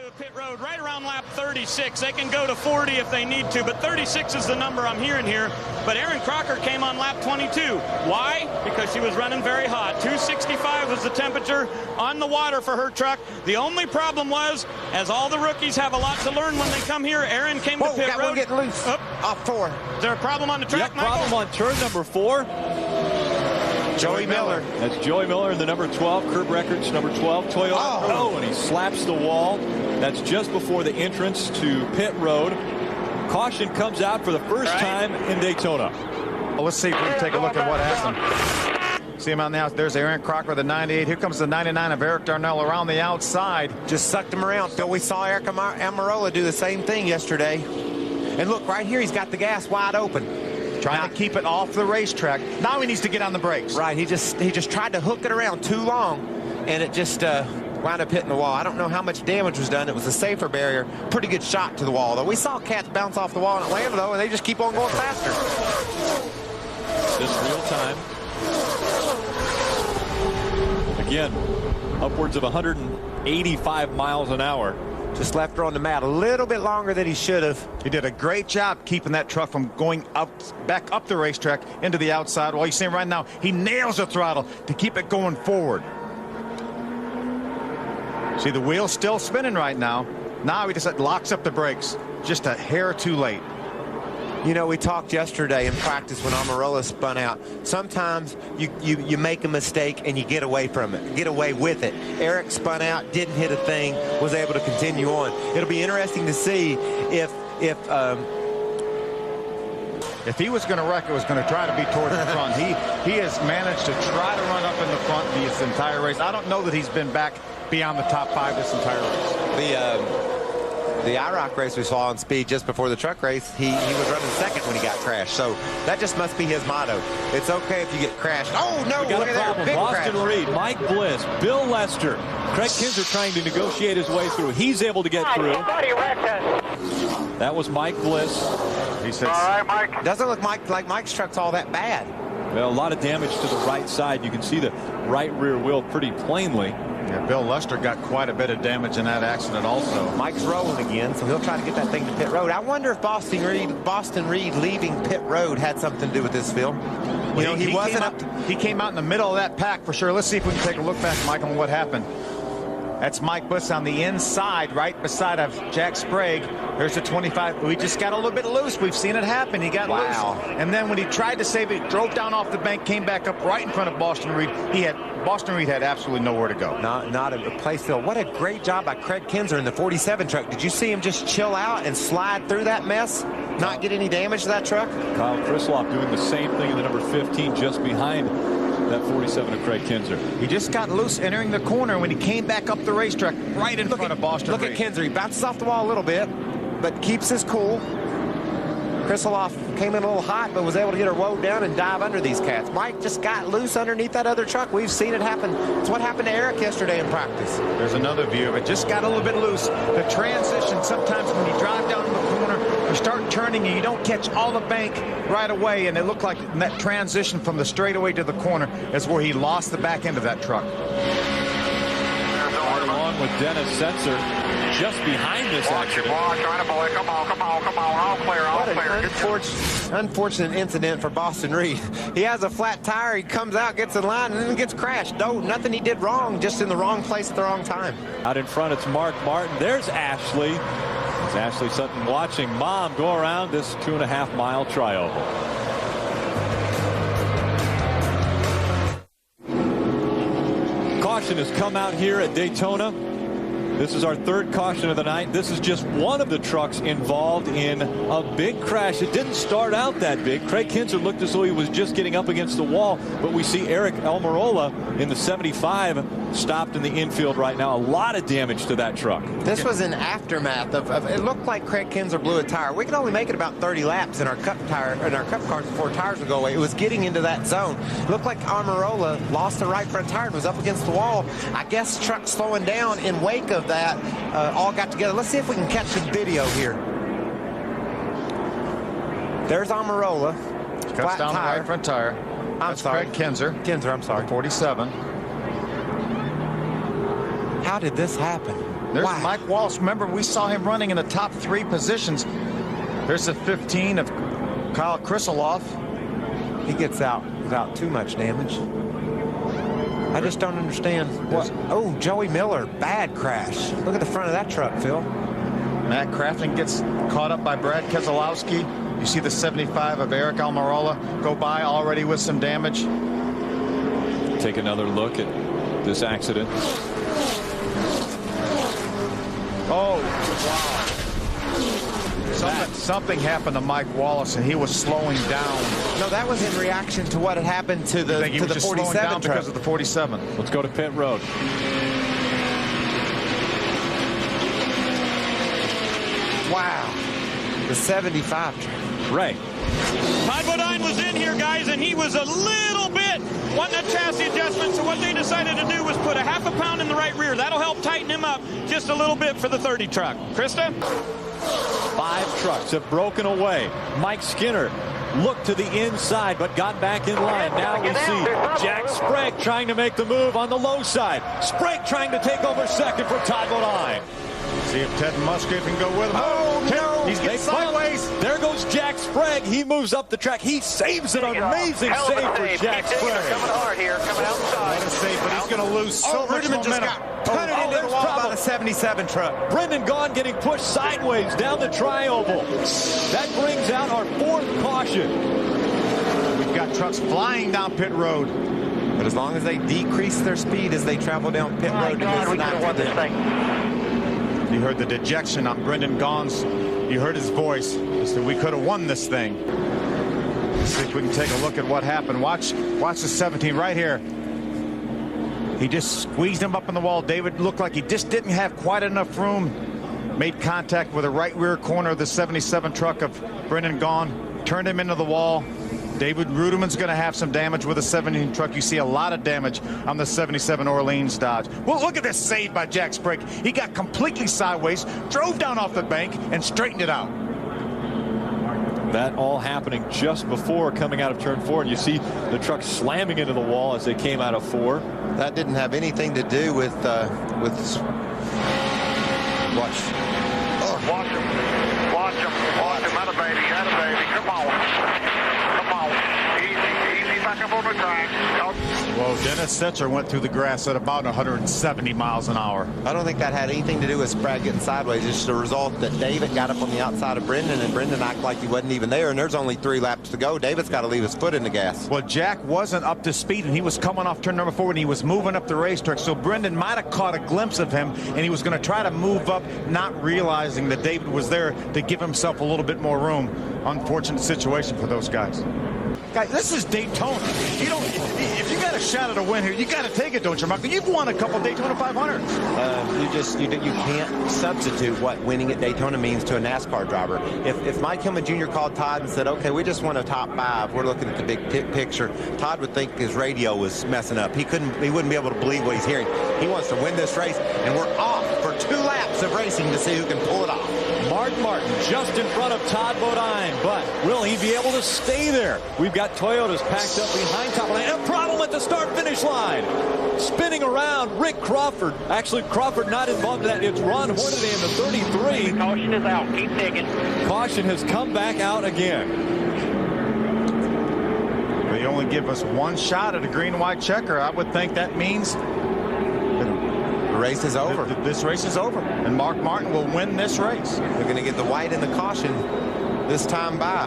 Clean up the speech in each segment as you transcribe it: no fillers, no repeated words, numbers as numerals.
to pit road right around lap 36. They can go to 40 if they need to, but 36 is the number I'm hearing here. But Erin Crocker came on lap 22. Why? Because she was running very hot. 265 was the temperature on the water for her truck. The only problem was, as all the rookies have a lot to learn when they come here, Erin came to pit road. One getting loose. Off 4. Is there a problem on the track, Yep, Michael? problem on turn number 4. Joey Miller. That's Joey Miller in the number 12, curb records number 12, Toyota. Oh, and he slaps the wall. That's just before the entrance to pit road. Caution comes out for the first time in Daytona. Well, let's see if we can take a look at what happened. See him out now. There's Erin Crocker, the 98. Here comes the 99 of Aric Darnell around the outside. Just sucked him around. Phil, we saw Aric Almirola do the same thing yesterday. And look, right here, he's got the gas wide open. Trying to keep it off the racetrack. Now he needs to get on the brakes. Right, he just tried to hook it around too long, and it just wound up hitting the wall. I don't know how much damage was done. It was a safer barrier. Pretty good shot to the wall, though. We saw cats bounce off the wall in Atlanta, though, and they just keep on going faster. Just real time. Again, upwards of 185 miles an hour. Just left her on the mat a little bit longer than he should have. He did a great job keeping that truck from going back up the racetrack into the outside. Well, you see him right now, he nails the throttle to keep it going forward. See, the wheel's still spinning right now. Now he just locks up the brakes. Just a hair too late. You know, we talked yesterday in practice when Almirola spun out. Sometimes you make a mistake and you get away from it, get away with it. Aric spun out, didn't hit a thing, was able to continue on. It'll be interesting to see if he was going to wreck, it was going to try to be towards the front. He has managed to try to run up in the front this entire race. I don't know that he's been back beyond the top 5 this entire race. The IROC race we saw on speed just before the truck race, he was running second when he got crashed. So that just must be his motto. It's okay if you get crashed. Oh, no, we got look a at that problem. big Boston crash. Reed, Mike Bliss, Bill Lester, Craig Kinzer trying to negotiate his way through. He's able to get through. That was Mike Bliss. He says, all right, Mike. Doesn't look like Mike's truck's all that bad. Well, a lot of damage to the right side. You can see the right rear wheel pretty plainly. Yeah, Bill Lester got quite a bit of damage in that accident also. Mike's rolling again, so he'll try to get that thing to pit road. I wonder if Boston Reed leaving pit road had something to do with this, Phil. You know, he wasn't he came out in the middle of that pack for sure. Let's see if we can take a look back, Mike, on what happened. That's Mike Bliss on the inside, right beside of Jack Sprague. There's the 25. We just got a little bit loose. We've seen it happen. He got loose. And then when he tried to save it, drove down off the bank, came back up right in front of Boston Reed. Boston Reed had absolutely nowhere to go. Not a place, Phil. What a great job by Craig Kinzer in the 47 truck. Did you see him just chill out and slide through that mess? Not get any damage to that truck? Kyle Krisloff doing the same thing in the number 15 just behind that 47 of Craig Kinzer. He just got loose entering the corner when he came back up the racetrack right in front of Boston Reed. Look at Kinzer. He bounces off the wall a little bit, but keeps his cool. Krisloff came in a little hot, but was able to get her woe down and dive under these cats. Mike just got loose underneath that other truck. We've seen it happen. It's what happened to Aric yesterday in practice. There's another view of it. Just got a little bit loose. The transition, sometimes when you drive down the corner, you start turning and you don't catch all the bank right away, and it looked like that transition from the straightaway to the corner is where he lost the back end of that truck. Along with Dennis Setzer, just behind this accident. Come on, all clear, all What clear. an unfortunate incident for Boston Reed. He has a flat tire, he comes out, gets in line, and then gets crashed. No, nothing he did wrong, just in the wrong place at the wrong time. Out in front, it's Mark Martin. There's Ashley. It's Ashley Sutton watching Mom go around this 2.5-mile trioval. Caution has come out here at Daytona. This is our 3rd caution of the night. This is just one of the trucks involved in a big crash. It didn't start out that big. Craig Kinzer looked as though he was just getting up against the wall, but we see Aric Almirola in the 75 stopped in the infield right now. A lot of damage to that truck. This was an aftermath of it looked like Craig Kinzer blew a tire. We could only make it about 30 laps in our cup cars before tires would go away. It was getting into that zone. It looked like Almirola lost the right front tire and was up against the wall. I guess truck slowing down in wake of that all got together. Let's see if we can catch some video here. There's Almirola. Cuts down the right front tire. I'm sorry. Craig Kinzer. I'm sorry. 47. How did this happen? There's Wow. Mike Wallace. Remember, we saw him running in the top 3 positions. There's the 15 of Kyle Krisaloff. He gets out without too much damage. I just don't understand. What? Oh, Joey Miller, bad crash. Look at the front of that truck, Phil. Matt Crafton gets caught up by Brad Keselowski. You see the 75 of Aric Almirola go by already with some damage. Take another look at this accident. Oh, wow. Something happened to Mike Wallace, and he was slowing down. No, that was in reaction to what had happened to the, I think he was just slowing 47 down truck. because of the 47. Let's go to pit road. Wow. The 75 truck. Ray. Todd Bodine was in here, guys, and he was a little bit wanting a chassis adjustment. So what they decided to do was put a ½ pound in the right rear. That'll help tighten him up just a little bit for the 30 truck. Krista? 5 trucks have broken away. Mike Skinner looked to the inside but got back in line. Now we see Jack Sprague trying to make the move on the low side. Sprague trying to take over second for Todd Bodine. See if Ted Musgrave can go with him. Oh, no. He's getting sideways. There goes Jack Sprague. He moves up the track. He saves an amazing save for Jack Sprague. Coming hard here, coming outside. What a save, but he's going to lose so much Rudiman just momentum. got punted into the there's wall trouble. by the 77 truck. Brendan Gaughan getting pushed sideways down the tri-oval. That brings out our 4th caution. We've got trucks flying down pit road. But as long as they decrease their speed as they travel down pit My road, God, it's we could not have won for this them. thing. You heard the dejection on Brendan Gaughan's. You heard his voice. He said, we could have won this thing. Let's see if we can take a look at what happened. Watch the 17 right here. He just squeezed him up in the wall. David looked like he just didn't have quite enough room. Made contact with the right rear corner of the 77 truck of Brendan Gaughan. Turned him into the wall. David Rudiman's going to have some damage with the 17 truck. You see a lot of damage on the 77 Orleans Dodge. Well, look at this save by Jack Sprague. He got completely sideways, drove down off the bank, and straightened it out. That all happening just before coming out of turn 4. And you see the truck slamming into the wall as they came out of 4. That didn't have anything to do with watch. Watch him. Watch him. Watch him. Atta baby. Atta baby. Come on. Come on. Easy back up on the track. Well, Dennis Setzer went through the grass at about 170 miles an hour. I don't think that had anything to do with Sprague getting sideways. It's just a result that David got up on the outside of Brendan, and Brendan acted like he wasn't even there, and there's only 3 laps to go. David's got to leave his foot in the gas. Well, Jack wasn't up to speed, and he was coming off turn number 4, and he was moving up the racetrack. So Brendan might have caught a glimpse of him, and he was going to try to move up, not realizing that David was there to give himself a little bit more room. Unfortunate situation for those guys. Guys, this is Daytona. You don't. If you got a shot at a win here, you got to take it, don't you, Michael? You've won a couple Daytona 500s. You can't substitute what winning at Daytona means to a NASCAR driver. If Mike Hillman Jr. called Todd and said, okay, we just won a top 5, we're looking at the big picture, Todd would think his radio was messing up. He wouldn't be able to believe what he's hearing. He wants to win this race, and we're off for 2 laps of racing to see who can pull it off. Mark Martin just in front of Todd Bodine, but will he be able to stay there? We've got Toyotas packed up behind Todd Bodine. A problem at the start-finish line. Spinning around, Rick Crawford. Actually, Crawford not involved in that. It's Ron Hornaday in the 33. Caution is out. Keep digging. Caution has come back out again. They only give us 1 shot at a green-white checker. I would think that means The race is over. this race is over, and Mark Martin will win this race. They're going to get the white and the caution this time by.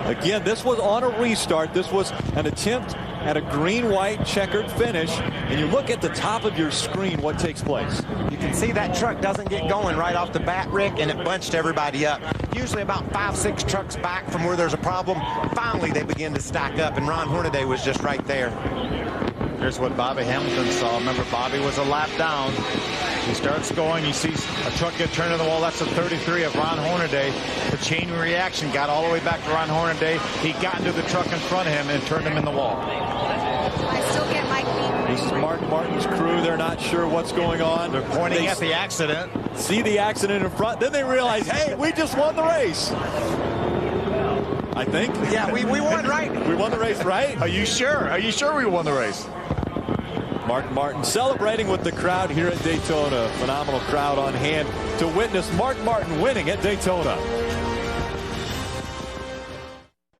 Again, this was on a restart. This was an attempt at a green-white checkered finish. And you look at the top of your screen, what takes place. You can see that truck doesn't get going right off the bat, Rick, and it bunched everybody up. Usually about 5-6 trucks back from where there's a problem. Finally, they begin to stack up, and Ron Hornaday was just right there. Here's what Bobby Hamilton saw. Remember, Bobby was a lap down. He starts going. He sees a truck get turned in the wall. That's the 33 of Ron Hornaday. The chain reaction got all the way back to Ron Hornaday. He got into the truck in front of him and turned him in the wall. I still get Mike beat. This is Mark Martin's crew. They're not sure what's going on. They're pointing They at the accident. see the accident in front. Then they realize, hey, we just won the race. I think. Yeah, we won, right? We won the race, right? Are you sure? Are you sure we won the race? Mark Martin celebrating with the crowd here at Daytona. Phenomenal crowd on hand to witness Mark Martin winning at Daytona.